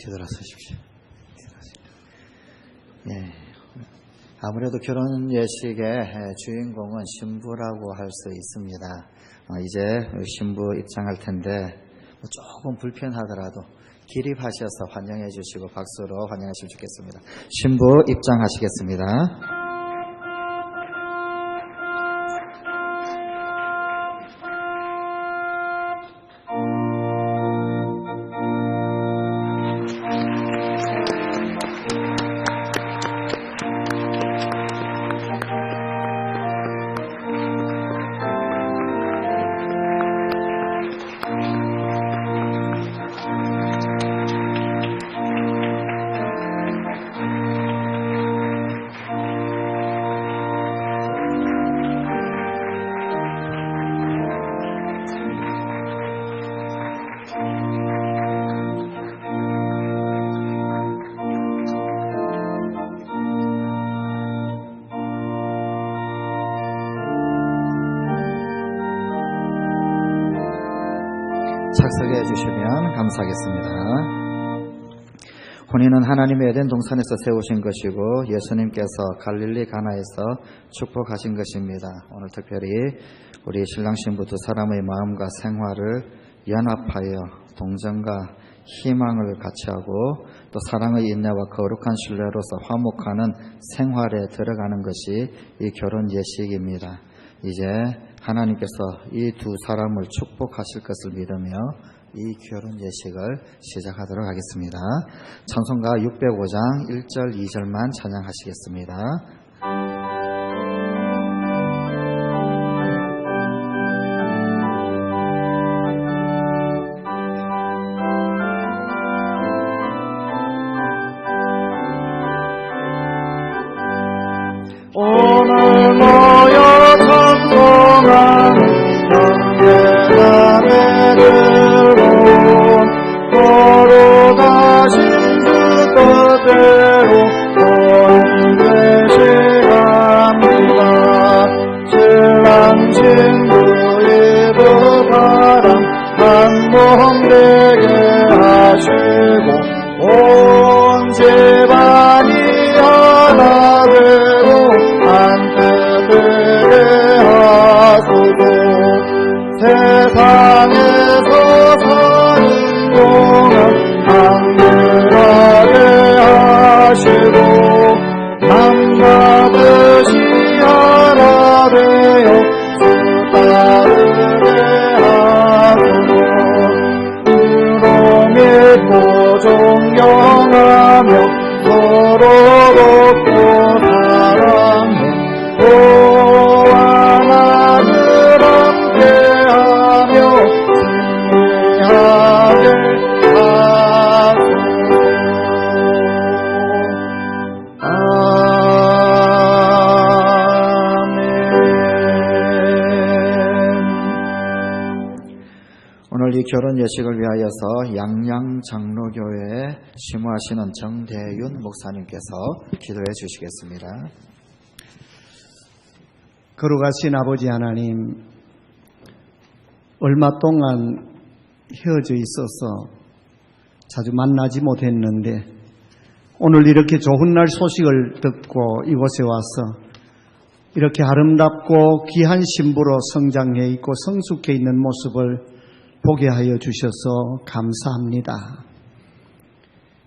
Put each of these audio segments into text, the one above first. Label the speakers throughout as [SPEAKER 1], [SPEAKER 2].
[SPEAKER 1] 뒤돌아서십시오. 예. 아무래도 결혼 예식의 주인공은 신부라고 할 수 있습니다. 이제 신부 입장할 텐데 조금 불편하더라도 기립하셔서 환영해 주시고 박수로 환영하시면 좋겠습니다. 신부 입장하시겠습니다. 착석해 주시면 감사하겠습니다. 혼인은 하나님의 에덴 동산에서 세우신 것이고 예수님께서 갈릴리 가나에서 축복하신 것입니다. 오늘 특별히 우리 신랑 신부 두 사람의 마음과 생활을 연합하여 동정과 희망을 같이 하고 또 사랑의 인내와 거룩한 신뢰로서 화목하는 생활에 들어가는 것이 이 결혼 예식입니다. 이제 하나님께서 이 두 사람을 축복하실 것을 믿으며 이 결혼 예식을 시작하도록 하겠습니다. 찬송가 605장 1절 2절만 찬양하시겠습니다.
[SPEAKER 2] 오늘 모여 찬송하는 영예자매들로 거룩하신 주 뜻대로 혼인 예식합니다. 신랑 신부의 두 사랑 한 몸 되게 하시고 온 집안이 하나 되고 한뜻을 하소서. 세상에서 사는 동안 안전하게 하시고 남자듯이 하나 되어 수다르게 하소서. 주로 믿고 존경하며 서로 돕고 사랑해 또한 아들 함께하며 승리하게 하소서. 아멘.
[SPEAKER 1] 오늘 이 결혼 예식을 위하여서 양양장로교회에 심우하시는 정대윤 목사님께서 기도해 주시겠습니다.
[SPEAKER 2] 거룩하신 아버지 하나님, 얼마 동안 헤어져 있어서 자주 만나지 못했는데 오늘 이렇게 좋은 날 소식을 듣고 이곳에 와서 이렇게 아름답고 귀한 신부로 성장해 있고 성숙해 있는 모습을 보게 하여 주셔서 감사합니다.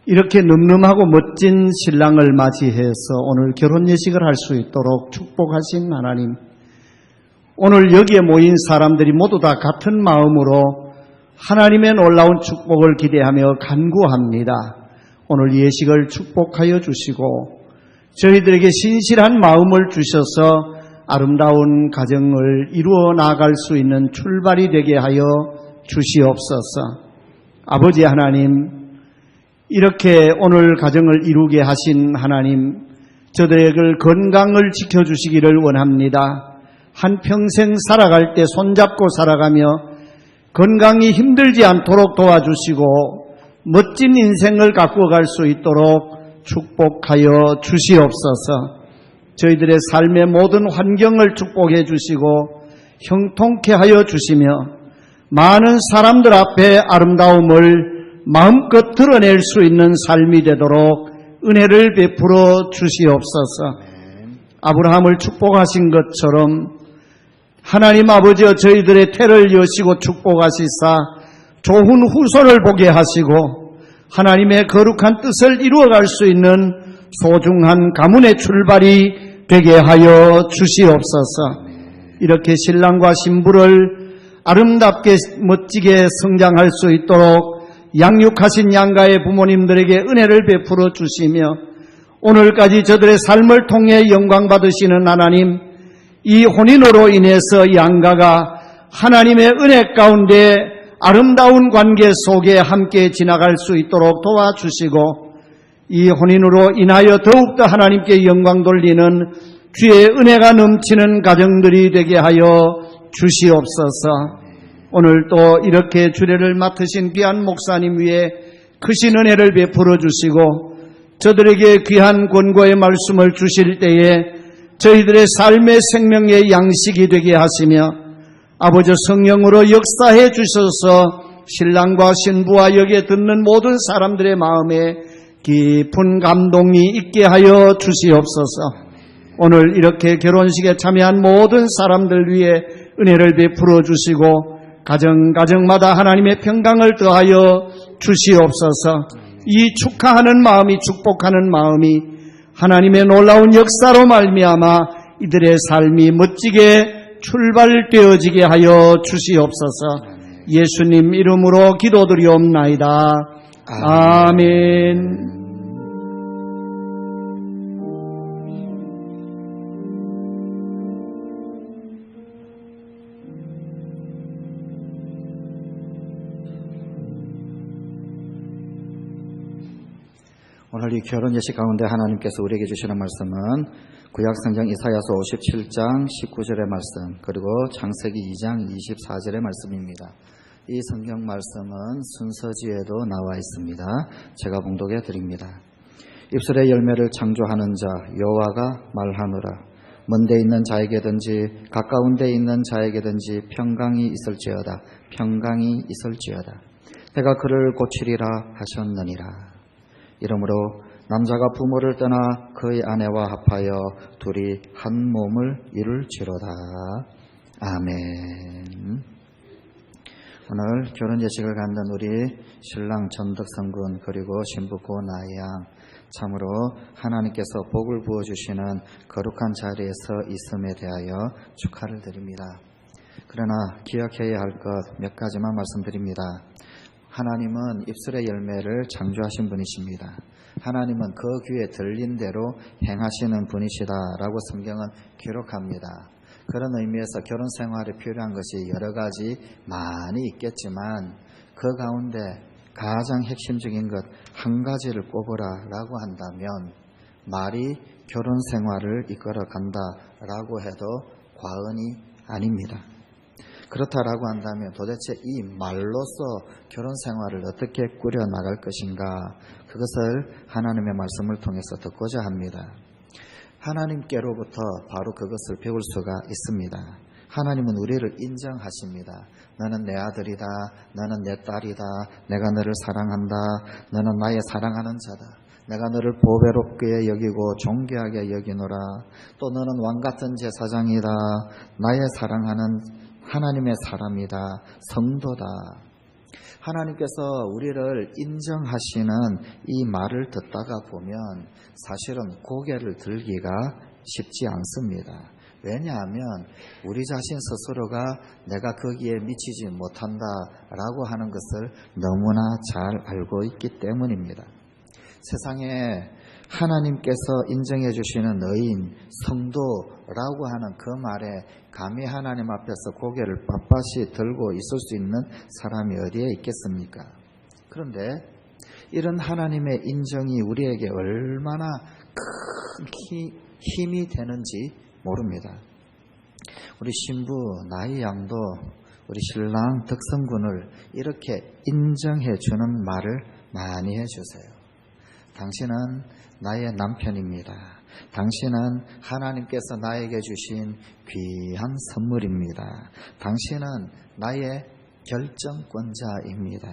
[SPEAKER 2] 이렇게 늠름하고 멋진 신랑을 맞이해서 오늘 결혼 예식을 할 수 있도록 축복하신 하나님, 오늘 여기에 모인 사람들이 모두 다 같은 마음으로 하나님의 놀라운 축복을 기대하며 간구합니다. 오늘 예식을 축복하여 주시고 저희들에게 신실한 마음을 주셔서 아름다운 가정을 이루어 나갈 수 있는 출발이 되게 하여 주시옵소서. 아버지 하나님, 이렇게 오늘 가정을 이루게 하신 하나님, 저들에게 건강을 지켜주시기를 원합니다. 한평생 살아갈 때 손잡고 살아가며 건강이 힘들지 않도록 도와주시고 멋진 인생을 가꾸어 갈 수 있도록 축복하여 주시옵소서. 저희들의 삶의 모든 환경을 축복해 주시고 형통케 하여 주시며 많은 사람들 앞에 아름다움을 마음껏 드러낼 수 있는 삶이 되도록 은혜를 베풀어 주시옵소서. 아브라함을 축복하신 것처럼 하나님 아버지여 저희들의 태를 여시고 축복하시사 좋은 후손을 보게 하시고 하나님의 거룩한 뜻을 이루어갈 수 있는 소중한 가문의 출발이 되게 하여 주시옵소서. 이렇게 신랑과 신부를 아름답게 멋지게 성장할 수 있도록 양육하신 양가의 부모님들에게 은혜를 베풀어 주시며 오늘까지 저들의 삶을 통해 영광 받으시는 하나님, 이 혼인으로 인해서 양가가 하나님의 은혜 가운데 아름다운 관계 속에 함께 지나갈 수 있도록 도와주시고 이 혼인으로 인하여 더욱더 하나님께 영광 돌리는 주의 은혜가 넘치는 가정들이 되게 하여 주시옵소서. 오늘 또 이렇게 주례를 맡으신 귀한 목사님 위에 크신 은혜를 베풀어 주시고 저들에게 귀한 권고의 말씀을 주실 때에 저희들의 삶의 생명의 양식이 되게 하시며 아버지 성령으로 역사해 주셔서 신랑과 신부와 여기에 듣는 모든 사람들의 마음에 깊은 감동이 있게 하여 주시옵소서. 오늘 이렇게 결혼식에 참여한 모든 사람들 위해 은혜를 베풀어 주시고 가정마다 하나님의 평강을 더하여 주시옵소서. 이 축하하는 마음이 축복하는 마음이 하나님의 놀라운 역사로 말미암아 이들의 삶이 멋지게 출발되어지게 하여 주시옵소서. 예수님 이름으로 기도드리옵나이다. 아멘.
[SPEAKER 1] 오늘 이 결혼 예식 가운데 하나님께서 우리에게 주시는 말씀은 구약성경 이사야서 57장 19절의 말씀, 그리고 창세기 2장 24절의 말씀입니다. 이 성경 말씀은 순서지에도 나와 있습니다. 제가 봉독해 드립니다. 입술의 열매를 창조하는 자 여호와가 말하노라. 먼 데 있는 자에게든지 가까운 데 있는 자에게든지 평강이 있을지어다. 평강이 있을지어다. 내가 그를 고치리라 하셨느니라. 이러므로 남자가 부모를 떠나 그의 아내와 합하여 둘이 한 몸을 이룰지로다. 아멘. 오늘 결혼 예식을 갖는 우리 신랑 전덕성군 그리고 신부 고나양, 참으로 하나님께서 복을 부어주시는 거룩한 자리에서 있음에 대하여 축하를 드립니다. 그러나 기억해야 할 것 몇 가지만 말씀드립니다. 하나님은 입술의 열매를 창조하신 분이십니다. 하나님은 그 귀에 들린 대로 행하시는 분이시다라고 성경은 기록합니다. 그런 의미에서 결혼 생활에 필요한 것이 여러 가지 많이 있겠지만 그 가운데 가장 핵심적인 것 한 가지를 꼽으라라고 한다면 말이 결혼 생활을 이끌어 간다라고 해도 과언이 아닙니다. 그렇다라고 한다면 도대체 이 말로써 결혼 생활을 어떻게 꾸려나갈 것인가, 그것을 하나님의 말씀을 통해서 듣고자 합니다. 하나님께로부터 바로 그것을 배울 수가 있습니다. 하나님은 우리를 인정하십니다. 너는 내 아들이다. 너는 내 딸이다. 내가 너를 사랑한다. 너는 나의 사랑하는 자다. 내가 너를 보배롭게 여기고 존귀하게 여기노라. 또 너는 왕같은 제사장이다. 나의 사랑하는 하나님의 사람이다. 성도다. 하나님께서 우리를 인정하시는 이 말을 듣다가 보면 사실은 고개를 들기가 쉽지 않습니다. 왜냐하면 우리 자신 스스로가 내가 거기에 미치지 못한다라고 하는 것을 너무나 잘 알고 있기 때문입니다. 세상에 하나님께서 인정해 주시는 의인, 성도라고 하는 그 말에 감히 하나님 앞에서 고개를 빳빳이 들고 있을 수 있는 사람이 어디에 있겠습니까? 그런데 이런 하나님의 인정이 우리에게 얼마나 큰 힘이 되는지 모릅니다. 우리 신부 나이 양도 우리 신랑 덕성군을 이렇게 인정해 주는 말을 많이 해주세요. 당신은 나의 남편입니다. 당신은 하나님께서 나에게 주신 귀한 선물입니다. 당신은 나의 결정권자입니다.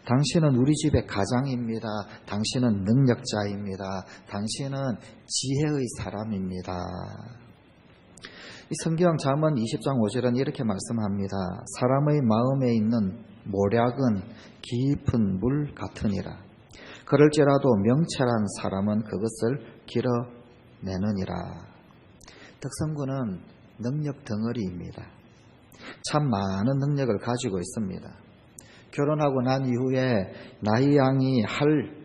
[SPEAKER 1] 당신은 우리 집의 가장입니다. 당신은 능력자입니다. 당신은 지혜의 사람입니다. 이 성경 잠언 20장 5절은 이렇게 말씀합니다. 사람의 마음에 있는 모략은 깊은 물 같으니라. 그럴지라도 명철한 사람은 그것을 길어내느니라. 덕성군은 능력 덩어리입니다. 참 많은 능력을 가지고 있습니다. 결혼하고 난 이후에 나희 양이 할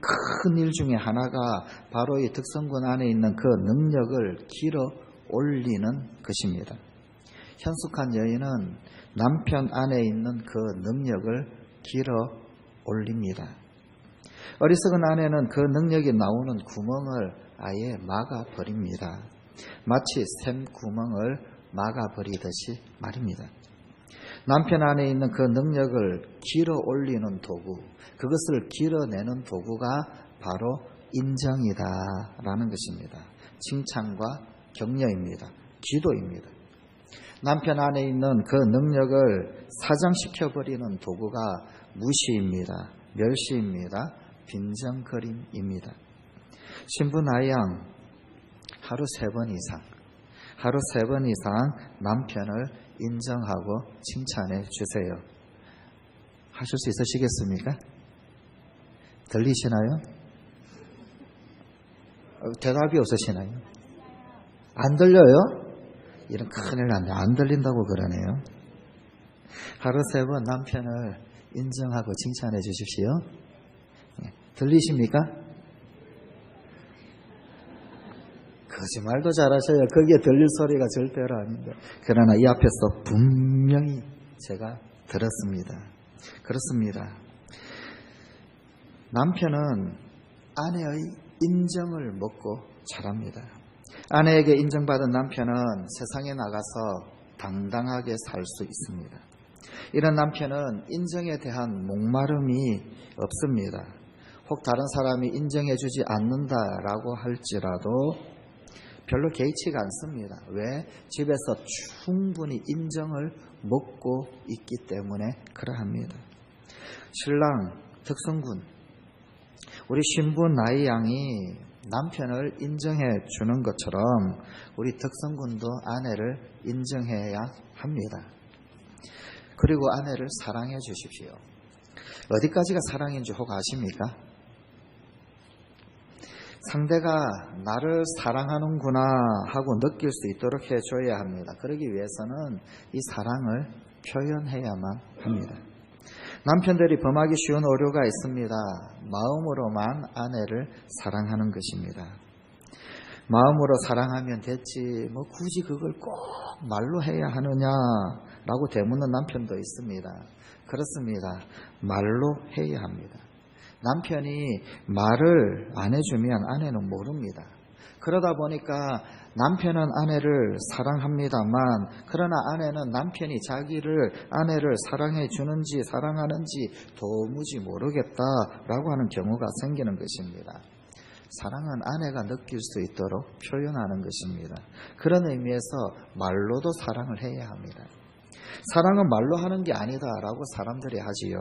[SPEAKER 1] 큰 일 중에 하나가 바로 이 덕성군 안에 있는 그 능력을 길어 올리는 것입니다. 현숙한 여인은 남편 안에 있는 그 능력을 길어 올립니다. 어리석은 아내는 그 능력이 나오는 구멍을 아예 막아버립니다. 마치 샘 구멍을 막아버리듯이 말입니다. 남편 안에 있는 그 능력을 길어 올리는 도구, 그것을 길어내는 도구가 바로 인정이다라는 것입니다. 칭찬과 격려입니다. 기도입니다. 남편 안에 있는 그 능력을 사장시켜버리는 도구가 무시입니다. 멸시입니다. 빈정거림입니다. 신부 나이양 하루 3번 이상 남편을 인정하고 칭찬해 주세요. 하실 수 있으시겠습니까? 들리시나요? 대답이 없으시나요? 안 들려요? 이런 큰일 났네. 안 들린다고 그러네요. 하루 3번 남편을 인정하고 칭찬해 주십시오. 들리십니까? 거짓말도 잘하셔요. 거기에 들릴 소리가 절대로 아닌데. 그러나 이 앞에서 분명히 제가 들었습니다. 그렇습니다. 남편은 아내의 인정을 먹고 자랍니다. 아내에게 인정받은 남편은 세상에 나가서 당당하게 살 수 있습니다. 이런 남편은 인정에 대한 목마름이 없습니다. 혹 다른 사람이 인정해주지 않는다라고 할지라도 별로 개의치가 않습니다. 왜? 집에서 충분히 인정을 먹고 있기 때문에 그러합니다. 신랑 덕성군, 우리 신부 나이 양이 남편을 인정해 주는 것처럼 우리 덕성군도 아내를 인정해야 합니다. 그리고 아내를 사랑해 주십시오. 어디까지가 사랑인지 혹 아십니까? 상대가 나를 사랑하는구나 하고 느낄 수 있도록 해줘야 합니다. 그러기 위해서는 이 사랑을 표현해야만 합니다. 남편들이 범하기 쉬운 오류가 있습니다. 마음으로만 아내를 사랑하는 것입니다. 마음으로 사랑하면 됐지, 뭐 굳이 그걸 꼭 말로 해야 하느냐라고 되묻는 남편도 있습니다. 그렇습니다. 말로 해야 합니다. 남편이 말을 안 해주면 아내는 모릅니다. 그러다 보니까 남편은 아내를 사랑합니다만, 그러나 아내는 남편이 아내를 사랑해 주는지 사랑하는지 도무지 모르겠다라고 하는 경우가 생기는 것입니다. 사랑은 아내가 느낄 수 있도록 표현하는 것입니다. 그런 의미에서 말로도 사랑을 해야 합니다. 사랑은 말로 하는 게 아니다라고 사람들이 하지요.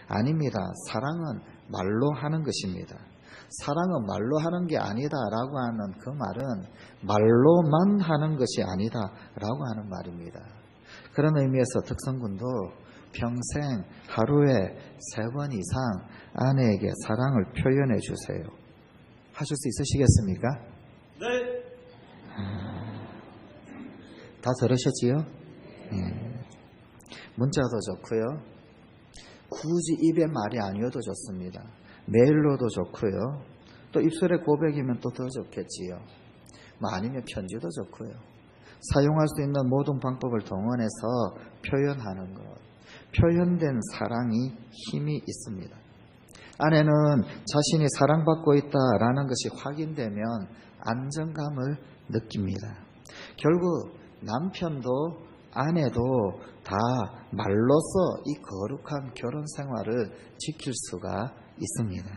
[SPEAKER 1] 아닙니다. 사랑은 말로 하는 것입니다. 사랑은 말로 하는 게 아니다라고 하는 그 말은 말로만 하는 것이 아니다라고 하는 말입니다. 그런 의미에서 덕성군도 평생 하루에 3번 이상 아내에게 사랑을 표현해 주세요. 하실 수 있으시겠습니까?
[SPEAKER 2] 네.
[SPEAKER 1] 다 들으셨지요? 네. 문자도 좋고요. 굳이 입에 말이 아니어도 좋습니다. 메일로도 좋고요. 또 입술의 고백이면 또 더 좋겠지요. 뭐 아니면 편지도 좋고요. 사용할 수 있는 모든 방법을 동원해서 표현하는 것. 표현된 사랑이 힘이 있습니다. 아내는 자신이 사랑받고 있다라는 것이 확인되면 안정감을 느낍니다. 결국 남편도 아내도 다 말로써 이 거룩한 결혼 생활을 지킬 수가 있습니다.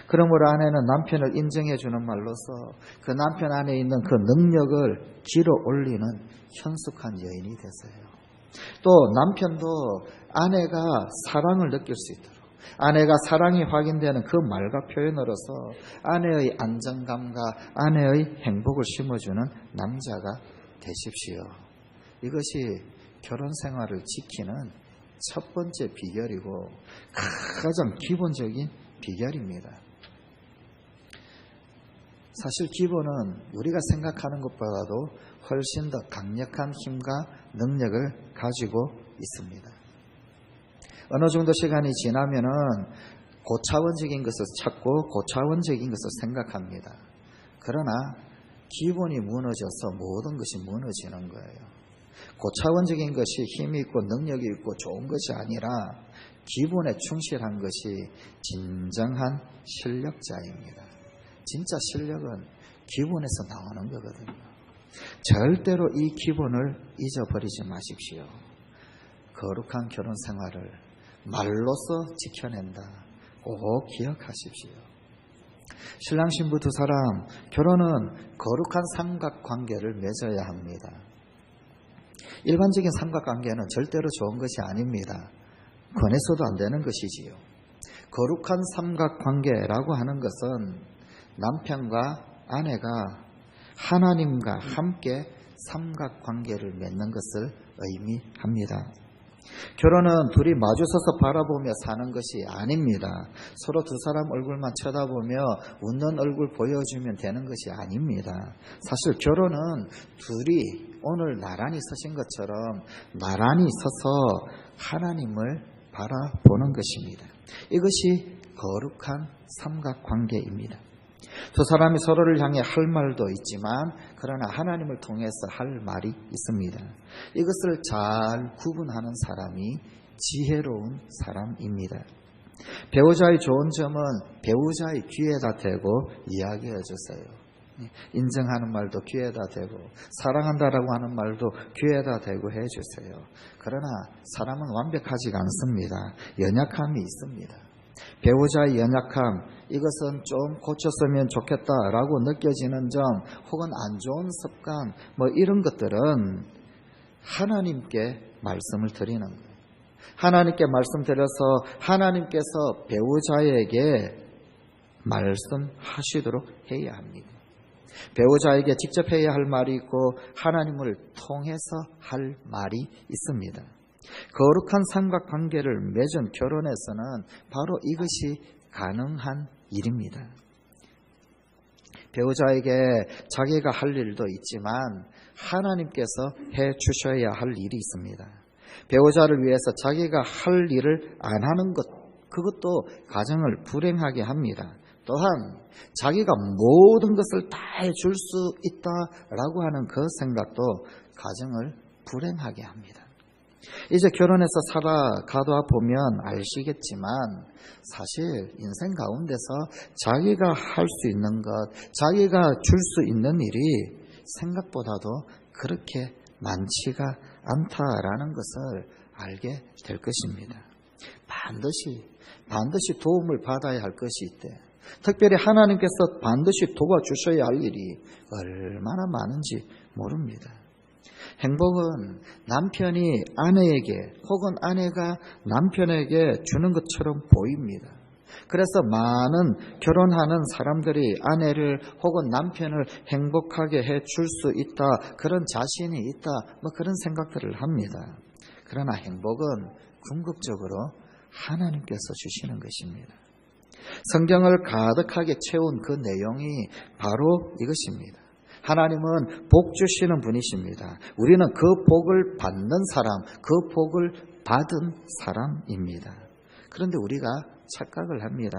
[SPEAKER 1] 그러므로 아내는 남편을 인정해 주는 말로써 그 남편 안에 있는 그 능력을 길어 올리는 현숙한 여인이 되세요. 또 남편도 아내가 사랑을 느낄 수 있도록, 아내가 사랑이 확인되는 그 말과 표현으로서 아내의 안정감과 아내의 행복을 심어주는 남자가 되십시오. 이것이 결혼 생활을 지키는 첫 번째 비결이고 가장 기본적인 비결입니다. 사실 기본은 우리가 생각하는 것보다도 훨씬 더 강력한 힘과 능력을 가지고 있습니다. 어느 정도 시간이 지나면은 고차원적인 것을 찾고 고차원적인 것을 생각합니다. 그러나 기본이 무너져서 모든 것이 무너지는 거예요. 고차원적인 것이 힘이 있고 능력이 있고 좋은 것이 아니라 기본에 충실한 것이 진정한 실력자입니다. 진짜 실력은 기본에서 나오는 거거든요. 절대로 이 기본을 잊어버리지 마십시오. 거룩한 결혼 생활을 말로써 지켜낸다. 꼭 기억하십시오. 신랑 신부 두 사람, 결혼은 거룩한 삼각관계를 맺어야 합니다. 일반적인 삼각관계는 절대로 좋은 것이 아닙니다. 권해서도 안 되는 것이지요. 거룩한 삼각관계라고 하는 것은 남편과 아내가 하나님과 함께 삼각관계를 맺는 것을 의미합니다. 결혼은 둘이 마주서서 바라보며 사는 것이 아닙니다. 서로 두 사람 얼굴만 쳐다보며 웃는 얼굴 보여주면 되는 것이 아닙니다. 사실 결혼은 둘이 오늘 나란히 서신 것처럼 나란히 서서 하나님을 바라보는 것입니다. 이것이 거룩한 삼각관계입니다. 두 사람이 서로를 향해 할 말도 있지만 그러나 하나님을 통해서 할 말이 있습니다. 이것을 잘 구분하는 사람이 지혜로운 사람입니다. 배우자의 좋은 점은 배우자의 귀에다 대고 이야기해 주세요. 인정하는 말도 귀에다 대고 사랑한다라고 하는 말도 귀에다 대고 해주세요. 그러나 사람은 완벽하지가 않습니다. 연약함이 있습니다. 배우자의 연약함, 이것은 좀 고쳤으면 좋겠다라고 느껴지는 점 혹은 안 좋은 습관 이런 것들은 하나님께 말씀을 드리는 거예요. 하나님께 말씀드려서 하나님께서 배우자에게 말씀하시도록 해야 합니다. 배우자에게 직접 해야 할 말이 있고 하나님을 통해서 할 말이 있습니다. 거룩한 삼각관계를 맺은 결혼에서는 바로 이것이 가능한 일입니다. 배우자에게 자기가 할 일도 있지만 하나님께서 해 주셔야 할 일이 있습니다. 배우자를 위해서 자기가 할 일을 안 하는 것, 그것도 가정을 불행하게 합니다. 또한 자기가 모든 것을 다 해줄 수 있다라고 하는 그 생각도 가정을 불행하게 합니다. 이제 결혼해서 살아가다 보면 아시겠지만 사실 인생 가운데서 자기가 할 수 있는 것, 자기가 줄 수 있는 일이 생각보다도 그렇게 많지가 않다라는 것을 알게 될 것입니다. 반드시 도움을 받아야 할 것이 있대. 특별히 하나님께서 반드시 도와주셔야 할 일이 얼마나 많은지 모릅니다. 행복은 남편이 아내에게 혹은 아내가 남편에게 주는 것처럼 보입니다. 그래서 많은 결혼하는 사람들이 아내를 혹은 남편을 행복하게 해줄 수 있다, 그런 자신이 있다, 그런 생각들을 합니다. 그러나 행복은 궁극적으로 하나님께서 주시는 것입니다. 성경을 가득하게 채운 그 내용이 바로 이것입니다. 하나님은 복 주시는 분이십니다. 우리는 그 복을 받는 사람, 그 복을 받은 사람입니다. 그런데 우리가 착각을 합니다.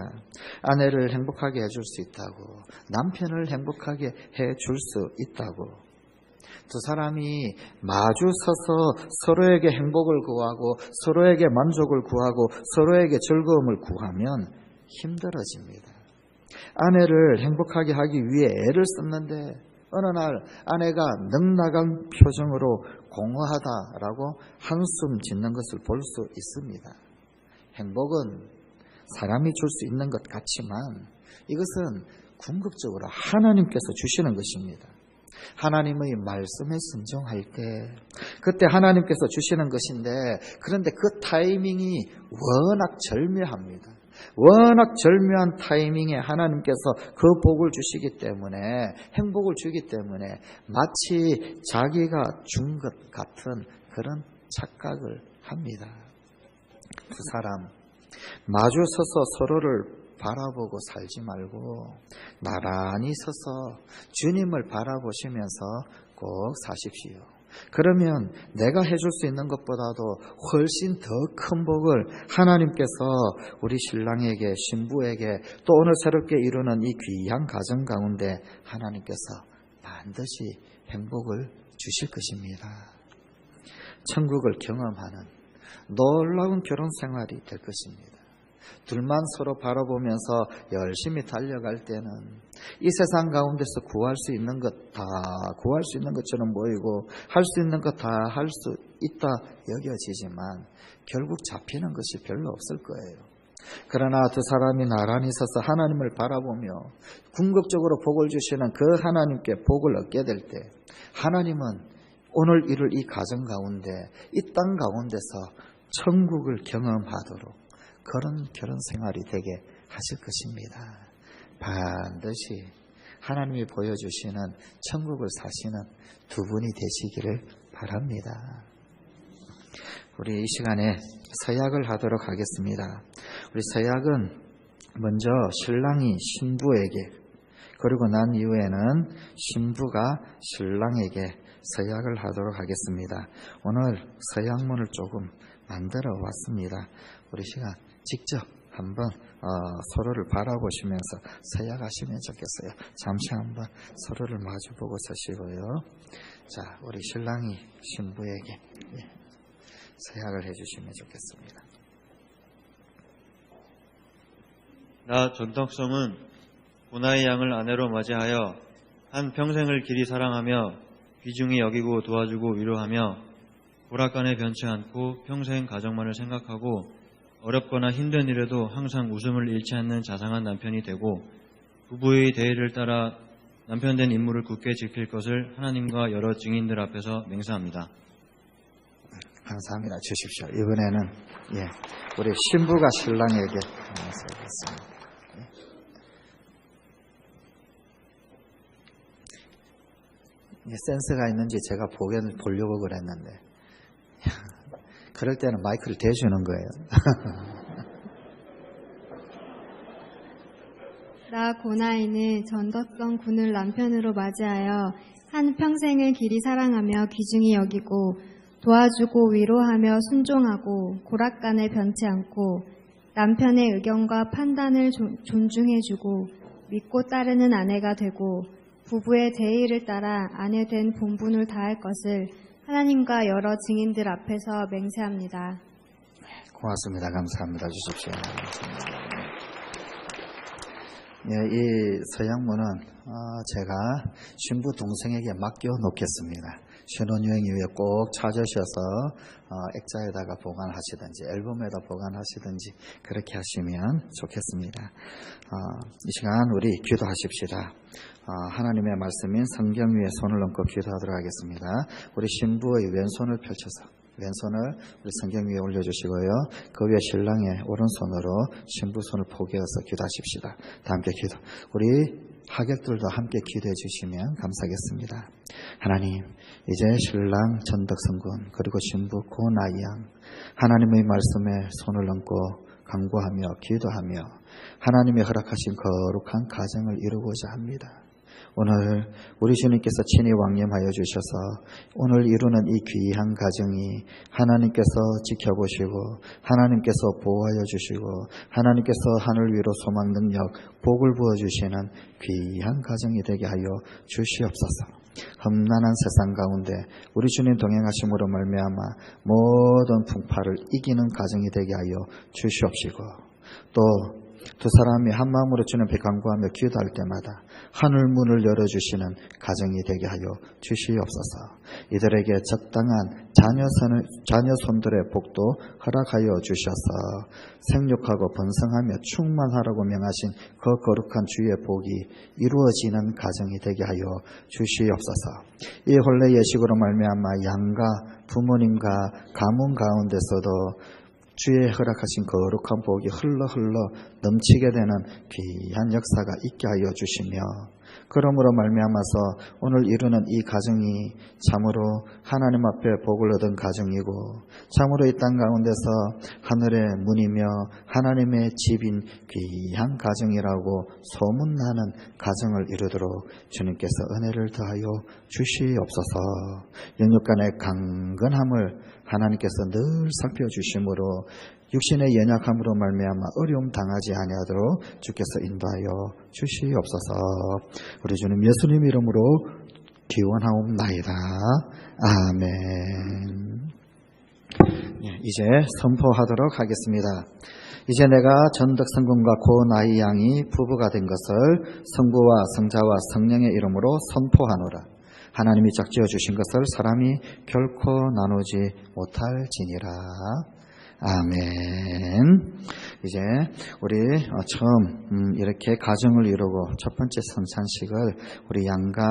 [SPEAKER 1] 아내를 행복하게 해줄 수 있다고, 남편을 행복하게 해줄 수 있다고. 두 사람이 마주 서서 서로에게 행복을 구하고 서로에게 만족을 구하고 서로에게 즐거움을 구하면 힘들어집니다. 아내를 행복하게 하기 위해 애를 썼는데 어느 날 아내가 넉나간 표정으로 공허하다라고 한숨 짓는 것을 볼 수 있습니다. 행복은 사람이 줄 수 있는 것 같지만 이것은 궁극적으로 하나님께서 주시는 것입니다. 하나님의 말씀에 순종할 때 그때 하나님께서 주시는 것인데, 그런데 그 타이밍이 워낙 절묘합니다. 워낙 절묘한 타이밍에 하나님께서 그 복을 주시기 때문에, 행복을 주기 때문에 마치 자기가 준 것 같은 그런 착각을 합니다. 두 사람 마주 서서 서로를 바라보고 살지 말고 나란히 서서 주님을 바라보시면서 꼭 사십시오. 그러면 내가 해줄 수 있는 것보다도 훨씬 더 큰 복을 하나님께서 우리 신랑에게, 신부에게, 또 오늘 새롭게 이루는 이 귀한 가정 가운데 하나님께서 반드시 행복을 주실 것입니다. 천국을 경험하는 놀라운 결혼 생활이 될 것입니다. 둘만 서로 바라보면서 열심히 달려갈 때는 이 세상 가운데서 구할 수 있는 것 다 구할 수 있는 것처럼 보이고, 할 수 있는 것 다 할 수 있다 여겨지지만 결국 잡히는 것이 별로 없을 거예요. 그러나 두 사람이 나란히 서서 하나님을 바라보며 궁극적으로 복을 주시는 그 하나님께 복을 얻게 될 때, 하나님은 오늘 이룰 이 가정 가운데, 이 땅 가운데서 천국을 경험하도록 그런 결혼 생활이 되게 하실 것입니다. 반드시 하나님이 보여주시는 천국을 사시는 두 분이 되시기를 바랍니다. 우리 이 시간에 서약을 하도록 하겠습니다. 우리 서약은 먼저 신랑이 신부에게, 그리고 난 이후에는 신부가 신랑에게 서약을 하도록 하겠습니다. 오늘 서약문을 조금 만들어 왔습니다. 우리 시간 직접 한번 서로를 바라보시면서 서약하시면 좋겠어요. 잠시 한번 서로를 마주보고 서시고요. 자, 우리 신랑이 신부에게 서약을 해주시면 좋겠습니다.
[SPEAKER 3] 나 전덕성은 고나의 양을 아내로 맞이하여 한 평생을 길이 사랑하며 귀중히 여기고 도와주고 위로하며 고락간에 변치 않고 평생 가정만을 생각하고 어렵거나 힘든 일에도 항상 웃음을 잃지 않는 자상한 남편이 되고, 부부의 대의를 따라 남편된 임무를 굳게 지킬 것을 하나님과 여러 증인들 앞에서 맹세합니다.
[SPEAKER 1] 감사합니다. 주십시오. 이번에는 우리 신부가 신랑에게 서겠습니다. 센스가 있는지 제가 보려고 그랬는데 그럴 때는 마이크를 대주는 거예요.
[SPEAKER 4] 나 고나이는 전덕성 군을 남편으로 맞이하여 한 평생을 길이 사랑하며 귀중히 여기고 도와주고 위로하며 순종하고 고락간에 변치 않고 남편의 의견과 판단을 존중해주고 믿고 따르는 아내가 되고 부부의 대의를 따라 아내된 본분을 다할 것을 하나님과 여러 증인들 앞에서 맹세합니다.
[SPEAKER 1] 고맙습니다. 감사합니다. 주십시오. 이 서약문은 제가 신부 동생에게 맡겨 놓겠습니다. 신혼여행 이후에 꼭 찾으셔서 액자에다가 보관하시든지 앨범에다 보관하시든지 그렇게 하시면 좋겠습니다. 이 시간 우리 기도하십시다. 하나님의 말씀인 성경 위에 손을 얹고 기도하도록 하겠습니다. 우리 신부의 왼손을 펼쳐서 왼손을 우리 성경 위에 올려주시고요. 그 위에 신랑의 오른손으로 신부 손을 포개어서 기도하십시다. 다 함께 기도. 우리 하객들도 함께 기도해 주시면 감사하겠습니다. 하나님, 이제 신랑 전덕성군 그리고 신부 고나이양 하나님의 말씀에 손을 얹고 간구하며 기도하며 하나님이 허락하신 거룩한 가정을 이루고자 합니다. 오늘 우리 주님께서 친히 왕림하여 주셔서 오늘 이루는 이 귀한 가정이 하나님께서 지켜보시고 하나님께서 보호하여 주시고 하나님께서 하늘 위로 소망 능력 복을 부어주시는 귀한 가정이 되게 하여 주시옵소서. 험난한 세상 가운데 우리 주님 동행하심으로 말미암아 모든 풍파를 이기는 가정이 되게 하여 주시옵시고 또 두 사람이 한 마음으로 주님 앞에 간구하며 기도할 때마다 하늘 문을 열어주시는 가정이 되게 하여 주시옵소서. 이들에게 적당한 자녀 손들의 복도 허락하여 주셔서 생육하고 번성하며 충만하라고 명하신 그 거룩한 주의 복이 이루어지는 가정이 되게 하여 주시옵소서. 이 혼례 예식으로 말미암아 양가 부모님과 가문 가운데서도 주의 허락하신 거룩한 복이 흘러 넘치게 되는 귀한 역사가 있게 하여 주시며, 그러므로 말미암아서 오늘 이루는 이 가정이 참으로 하나님 앞에 복을 얻은 가정이고 참으로 이 땅 가운데서 하늘의 문이며 하나님의 집인 귀한 가정이라고 소문나는 가정을 이루도록 주님께서 은혜를 더하여 주시옵소서. 영육간의 강건함을 하나님께서 늘 살펴주심으로 육신의 연약함으로 말미암아 어려움 당하지 아니하도록 주께서 인도하여 주시옵소서. 우리 주님 예수님 이름으로 기원하옵나이다. 아멘. 이제 선포하도록 하겠습니다. 이제 내가 전덕성군과 고 나이 양이 부부가 된 것을 성부와 성자와 성령의 이름으로 선포하노라. 하나님이 짝지어 주신 것을 사람이 결코 나누지 못할지니라. 아멘. 이제 우리 처음 이렇게 가정을 이루고 첫 번째 성찬식을 우리 양가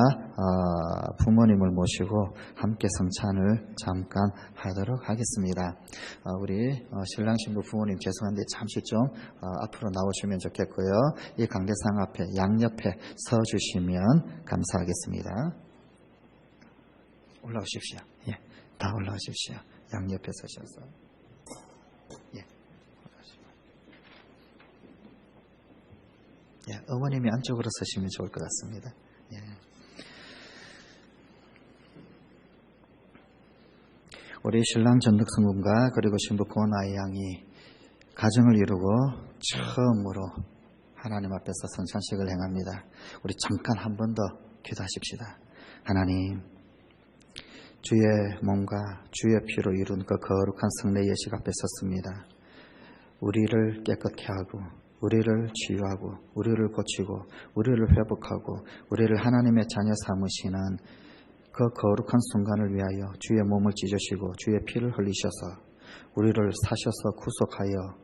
[SPEAKER 1] 부모님을 모시고 함께 성찬을 잠깐 하도록 하겠습니다. 우리 신랑 신부 부모님 죄송한데 잠시 좀 앞으로 나오시면 좋겠고요. 이 강대상 앞에 양옆에 서 주시면 감사하겠습니다. 올라오십시오. 예, 다 올라오십시오. 양옆에 서셔서. 예, 예, 어머님이 안쪽으로 서시면 좋을 것 같습니다. 예. 우리 신랑 전덕성군과 그리고 신부 고나이 양이 가정을 이루고 처음으로 하나님 앞에서 성찬식을 행합니다. 우리 잠깐 한 번 더 기도하십시다. 하나님, 주의 몸과 주의 피로 이룬 그 거룩한 성례 예식 앞에 섰습니다. 우리를 깨끗게 하고 우리를 치유하고 우리를 고치고 우리를 회복하고 우리를 하나님의 자녀 삼으시는 그 거룩한 순간을 위하여 주의 몸을 찢으시고 주의 피를 흘리셔서 우리를 사셔서 구속하여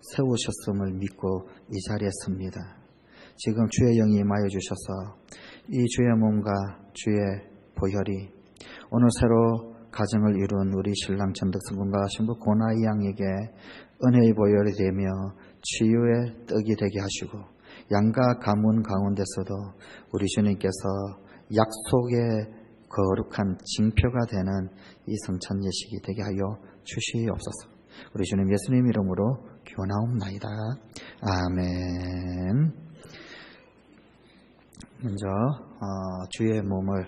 [SPEAKER 1] 세우셨음을 믿고 이 자리에 섭니다. 지금 주의 영이 임하여 주셔서 이 주의 몸과 주의 보혈이 오늘 새로 가정을 이룬 우리 신랑 전덕성군과 신부 고나이 양에게 은혜의 보혈이 되며 치유의 떡이 되게 하시고 양가 가문 가운데서도 우리 주님께서 약속의 거룩한 징표가 되는 이 성찬 예식이 되게 하여 주시옵소서. 우리 주님 예수님 이름으로 기원하옵나이다. 아멘. 먼저 주의 몸을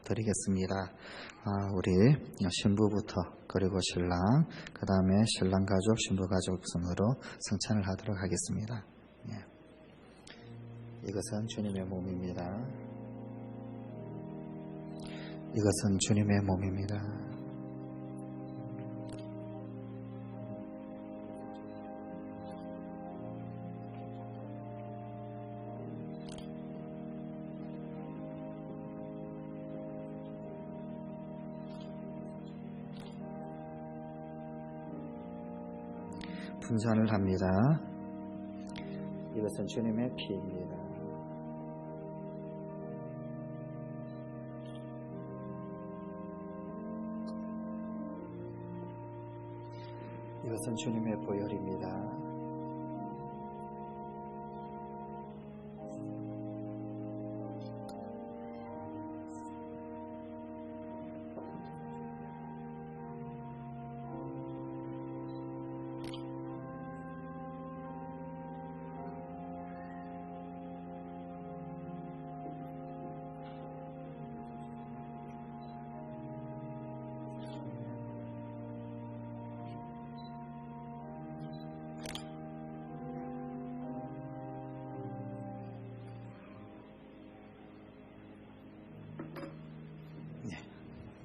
[SPEAKER 1] 드리겠습니다. 우리 신부부터 그리고 신랑, 그 다음에 신랑 가족, 신부 가족 순으로 성찬을 하도록 하겠습니다. 이것은 주님의 몸입니다. 이것은 주님의 몸입니다. 분산을 합니다. 이것은 주님의 피입니다. 이것은 주님의 보혈입니다.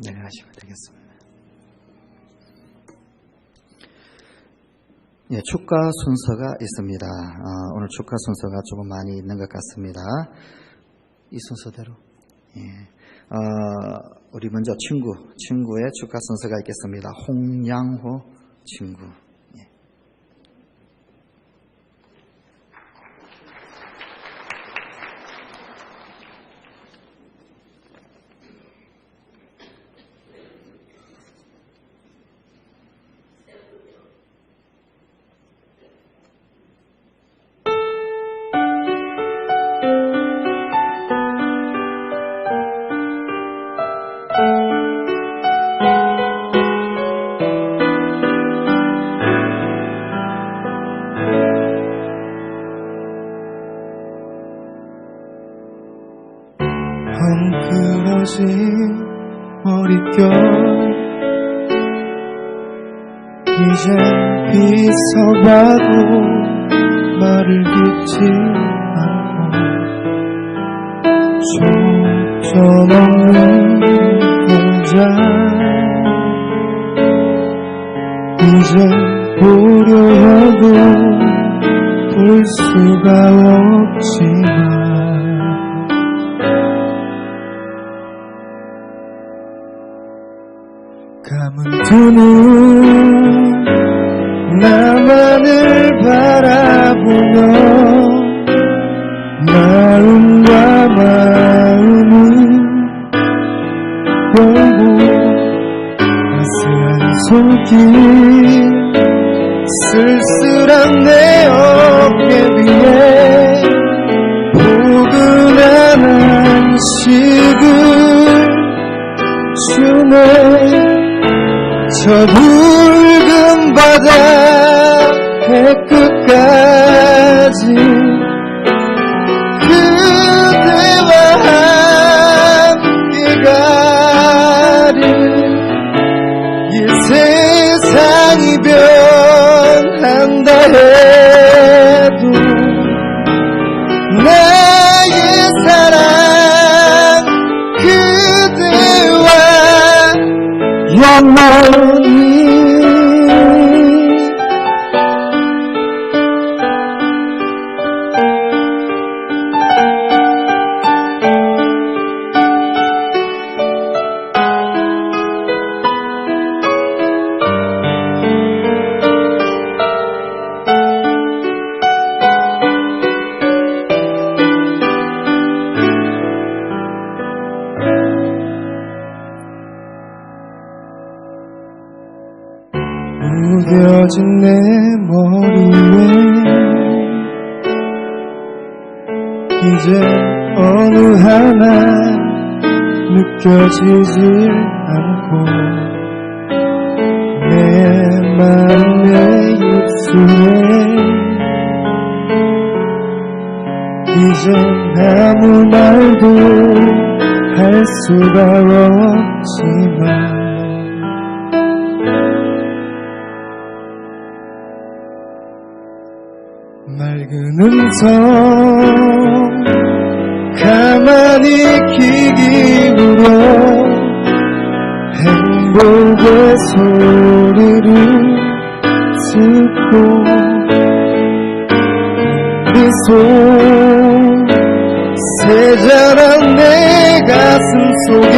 [SPEAKER 1] 내려가시면 되겠습니다. 예, 축가 순서가 있습니다. 오늘 축가 순서가 조금 많이 있는 것 같습니다. 이 순서대로. 예. 우리 먼저 친구의 축가 순서가 있겠습니다. 홍양호 친구. 예.
[SPEAKER 5] 헝클어진 머릿결 이제 비서봐도 말을 듣지 않고 초점없는 혼자 이제 보려 해도 볼 수가 없지만 감은 두 눈 나만을 바라보며 마음과 마음을 걸고 따스한 손길 쓸쓸한 내 어깨 위에 포근한 한식을 주네 저 붉은 바다 해끝까지 그대와 함께 가는 이 세상이 변한다 해도 나의 사랑 그대와 영원히 무뎌진 내 머리에 이제 어느 하나 느껴지질 않고 내 맘의 입술에 이제 아무 말도 할 수가 없지만 맑은 음성 가만히 귀 기울여 행복의 소리를 듣고 미소 세자란 내 가슴 속에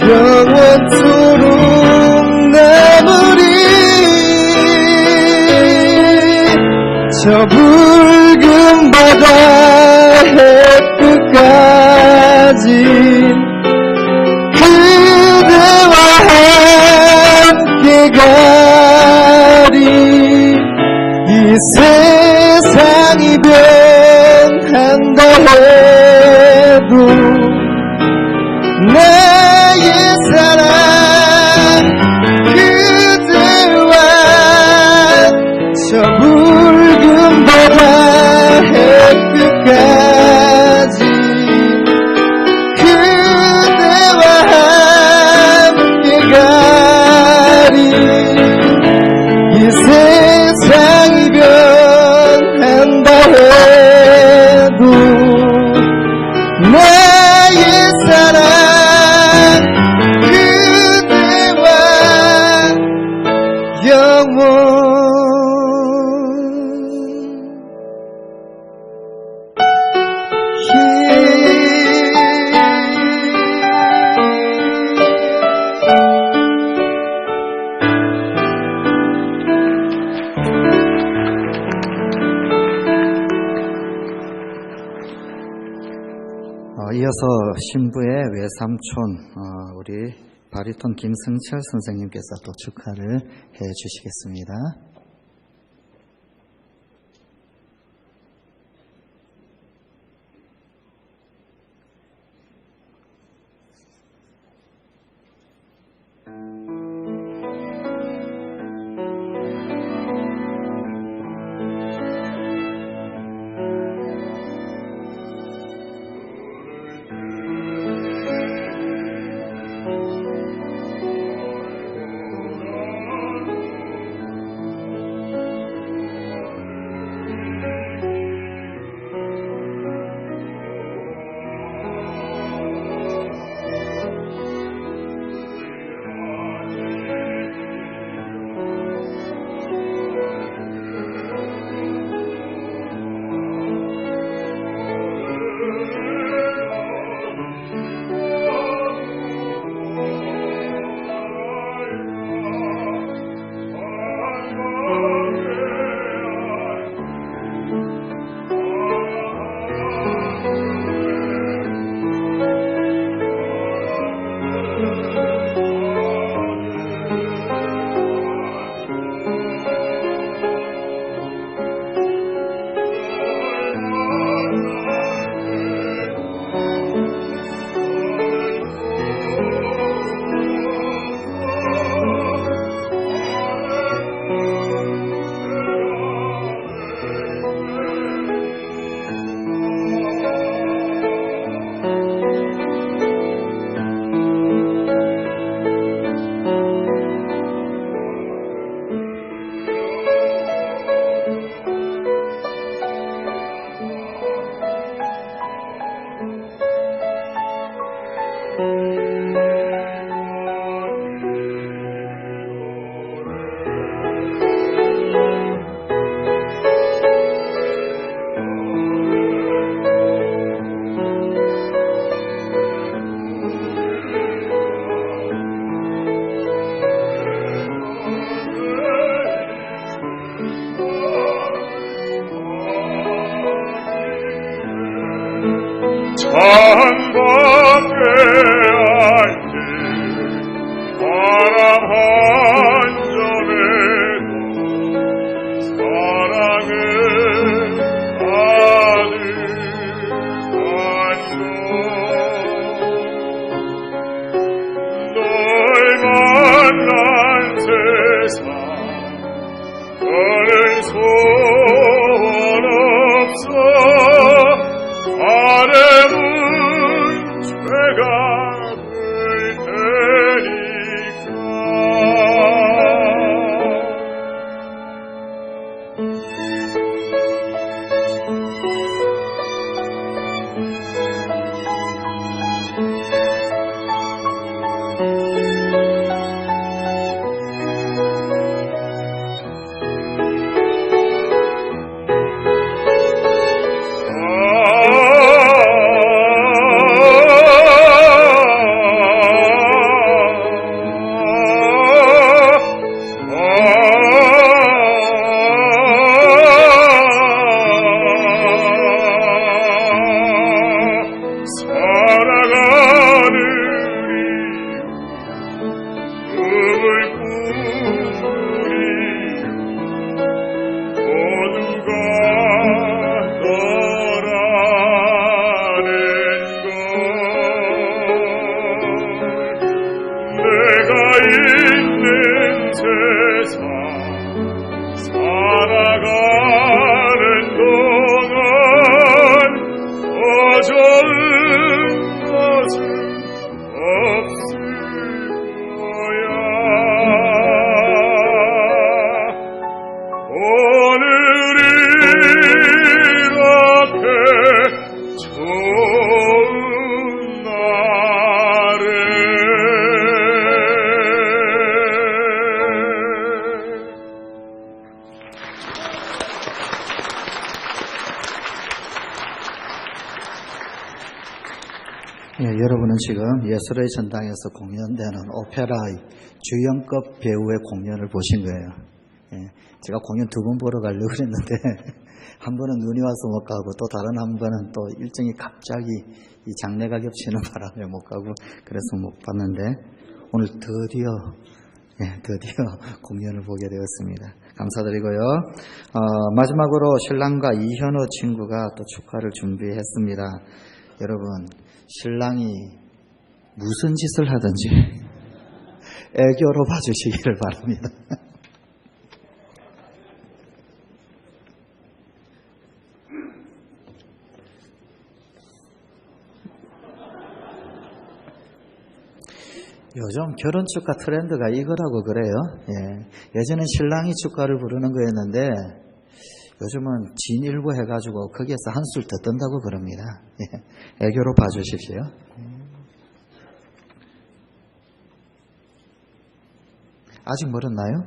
[SPEAKER 5] 영원토록 남으리 저 붉은 바다 해끝까지 그대와 함께 가리 이 세상이 변한다 해도 나의 사랑 그대와 저 붉은 바다
[SPEAKER 1] 이어서 신부의 외삼촌 우리 바리톤 김승철 선생님께서 또 축하를 해 주시겠습니다. 예, 여러분은 지금 예술의 전당에서 공연되는 오페라의 주연급 배우의 공연을 보신 거예요. 예, 제가 공연 2번 보러 가려고 그랬는데 한 번은 눈이 와서 못 가고 또 다른 한 번은 또 일정이 갑자기 이 장례가 겹치는 바람에 못 가고 그래서 못 봤는데 오늘 드디어 공연을 보게 되었습니다. 감사드리고요. 마지막으로 신랑과 이현우 친구가 또 축하를 준비했습니다. 여러분, 신랑이 무슨 짓을 하든지 애교로 봐주시기를 바랍니다. 요즘 결혼 축가 트렌드가 이거라고 그래요. 예전엔 신랑이 축가를 부르는 거였는데 요즘은 진일보 해가지고 거기에서 한술 더 뜬다고 그럽니다. 애교로 봐주십시오. 아직 멀었나요?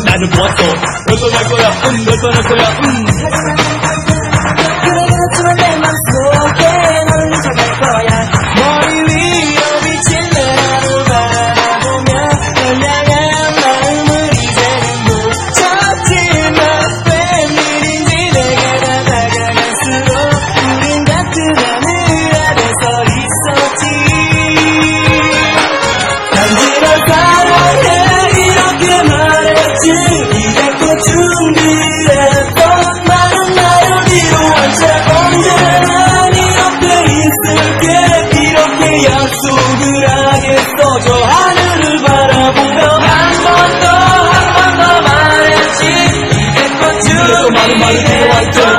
[SPEAKER 6] 나는 모았어. 널 떠날 거야. 널 떠날 거야.
[SPEAKER 5] 그래 그렇지만 내 맘속에 너를 잊어갈 거야. 머리 위로 비친 나를 바라보며 널 향한 마음을 이제는 묻혔지만 웬일인지 내가 다 다가갈수록 우린 같은 하늘 아래 서 있었지. 단지로 사랑해 이렇게 말했지. 이제 또 준비했어.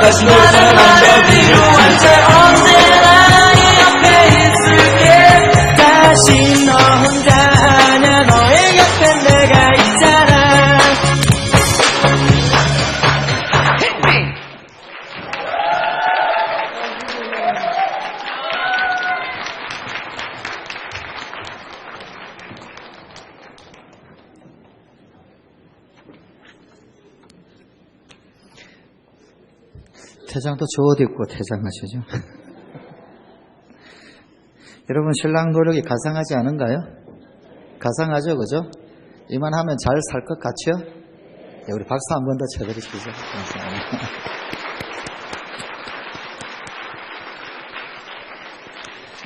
[SPEAKER 6] 다시 널 사랑한다
[SPEAKER 5] 필요한 자 언제나 네 옆에 있을게 다시 너 혼자 아냐 너의 옆에 내가 있잖아
[SPEAKER 1] 퇴장도 저 옷 입고 퇴장하시죠. 여러분 신랑 노력이 가상하지 않은가요? 가상하죠, 그죠? 이만하면 잘 살 것 같죠? 네, 우리 박수 한 번 더 쳐드리시죠. 감사합니다.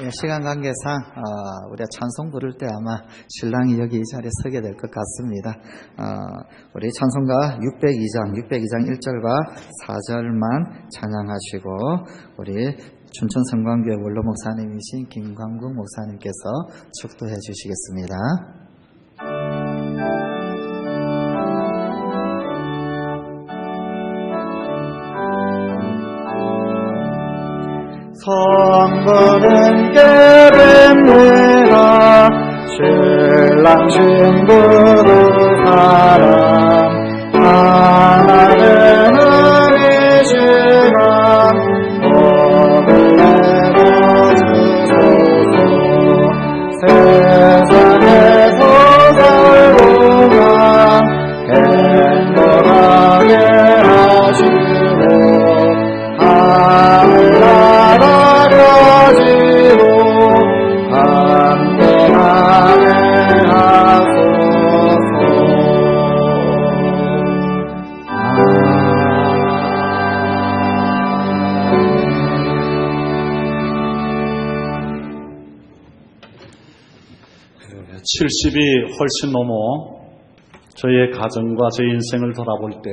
[SPEAKER 1] 예, 시간 관계상 우리가 찬송 부를 때 아마 신랑이 여기 이 자리에 서게 될 것 같습니다. 우리 찬송가 602장 1절과 4절만 찬양하시고 우리 춘천 성광교회 원로 목사님이신 김광국 목사님께서 축도해 주시겠습니다. 성부는 깨뱀내라 신랑 신부도 사랑 하나는 은혜시라 복을 내려주소서 세상에서 살고가 행복하게 하시고 하늘나라 가지고 함께하게 하소서.
[SPEAKER 7] 네, 70이 훨씬 넘어 저의 가정과 제 인생을 돌아볼 때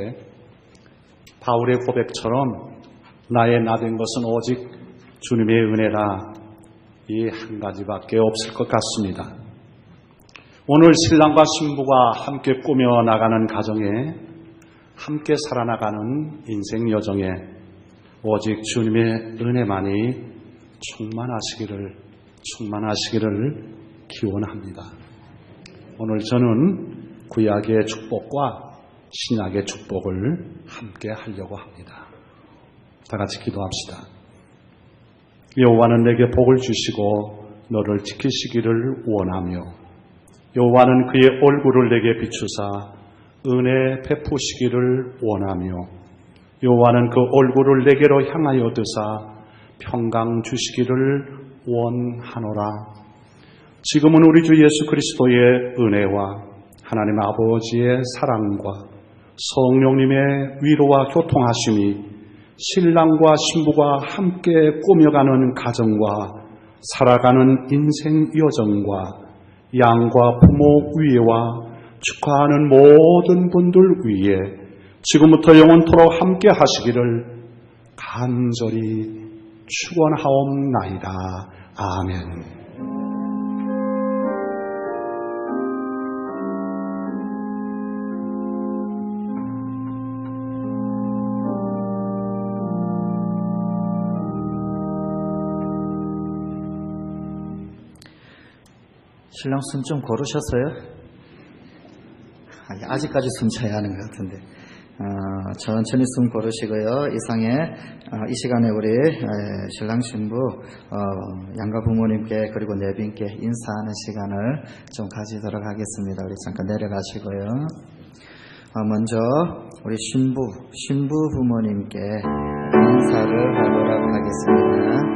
[SPEAKER 7] 바울의 고백처럼 나의 나된 것은 오직 주님의 은혜라 이 한 가지밖에 없을 것 같습니다. 오늘 신랑과 신부가 함께 꾸며 나가는 가정에 함께 살아나가는 인생 여정에 오직 주님의 은혜만이 충만하시기를 기원합니다. 오늘 저는 구약의 축복과 신약의 축복을 함께 하려고 합니다. 다 같이 기도합시다. 여호와는 내게 복을 주시고 너를 지키시기를 원하며 여호와는 그의 얼굴을 내게 비추사 은혜 베푸시기를 원하며 여호와는 그 얼굴을 내게로 향하여 드사 평강 주시기를 원하노라. 지금은 우리 주 예수 그리스도의 은혜와 하나님 아버지의 사랑과 성령님의 위로와 교통하심이 신랑과 신부가 함께 꾸며가는 가정과 살아가는 인생 여정과 양과 부모 위에와 축하하는 모든 분들 위에 지금부터 영원토록 함께 하시기를 간절히 축원하옵나이다. 아멘.
[SPEAKER 1] 신랑 순 좀 고르셨어요? 아직까지 순 쳐야 하는 것 같은데 천천히 숨 고르시고요. 이 시간에 우리 신랑 신부 양가 부모님께 그리고 내빈께 인사하는 시간을 좀 가지도록 하겠습니다. 우리 잠깐 내려가시고요. 먼저 우리 신부 부모님께 인사를 하도록 하겠습니다.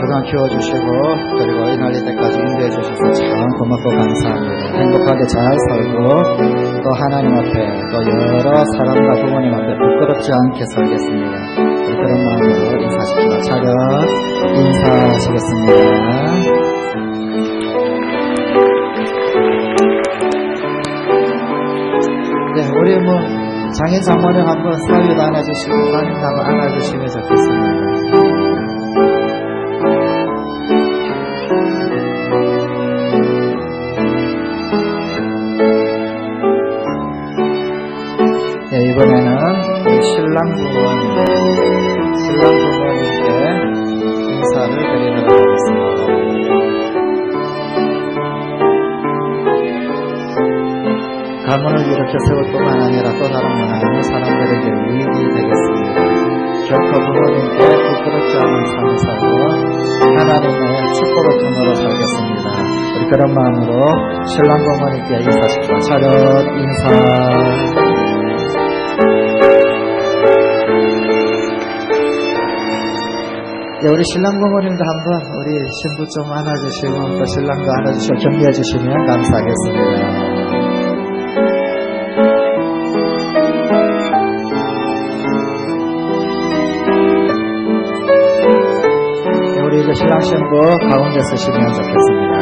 [SPEAKER 1] 그동안 키워주시고 그리고 이 날이 때까지 인도해 주셔서 참 고맙고 감사합니다. 행복하게 잘 살고 또 하나님 앞에 또 여러 사람과 부모님 앞에 부끄럽지 않게 살겠습니다. 우리 그런 마음으로 인사하십시오. 차렷 인사하시겠습니다. 네, 우리 장인 장모님 한번 사위도 안아주시고 따님도 한번 안아주시면 좋겠습니다. 신랑 부모님께 인사를 드리도록 하겠습니다. 가문을 이렇게 세울 뿐만 아니라 또 다른 문화는 사람들에게 유익이 되겠습니다. 결코 부모님께 부끄럽지 않은 삶을 살고 하나님의 축복을 통으로 살겠습니다. 우리 그런 마음으로 신랑 부모님께 인사하십시오. 차렷 인사. 우리 신랑 부모님도 한번 우리 신부 좀 안아주시고 또 신랑도 안아주시고 격려해 주시면 감사하겠습니다. 우리 이제 신랑 신부 가운데 서시면 좋겠습니다.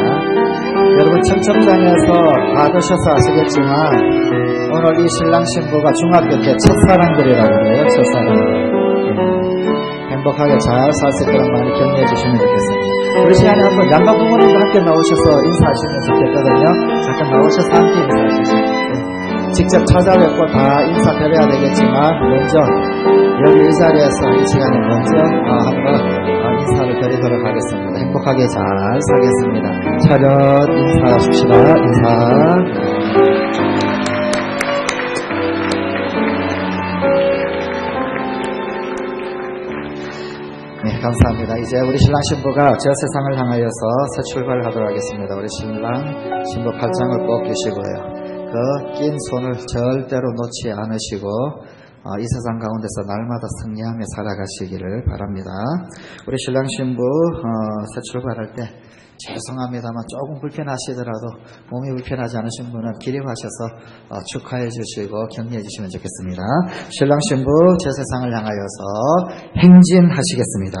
[SPEAKER 1] 여러분 청첩장에서 받으셔서 아시겠지만 오늘 이 신랑 신부가 중학교 때 첫사랑들이라고 그래요. 첫사랑들. 행복하게 잘 살 수 있도록 많이 격려해 주시면 좋겠습니다. 우리 시간에 한번 양가 부모님도 함께 나오셔서 인사하시면 좋겠거든요. 잠깐 나오셔서 함께 인사하시죠. 직접 찾아뵙고 다 인사드려야 되겠지만 먼저 여기 이 자리에서 이 시간에 먼저 한번 인사를 드리도록 하겠습니다. 행복하게 잘 살겠습니다. 차렷 인사하십시다. 인사. 네, 감사합니다. 이제 우리 신랑 신부가 저 세상을 향하여서 새 출발을 하도록 하겠습니다. 우리 신랑 신부 팔짱을 꼭 끼시고요. 그 낀 손을 절대로 놓지 않으시고 이 세상 가운데서 날마다 승리하며 살아가시기를 바랍니다. 우리 신랑 신부 새 출발할 때 죄송합니다만 조금 불편하시더라도 몸이 불편하지 않으신 분은 기립하셔서 축하해 주시고 격려해 주시면 좋겠습니다. 신랑 신부 제 세상을 향하여서 행진하시겠습니다.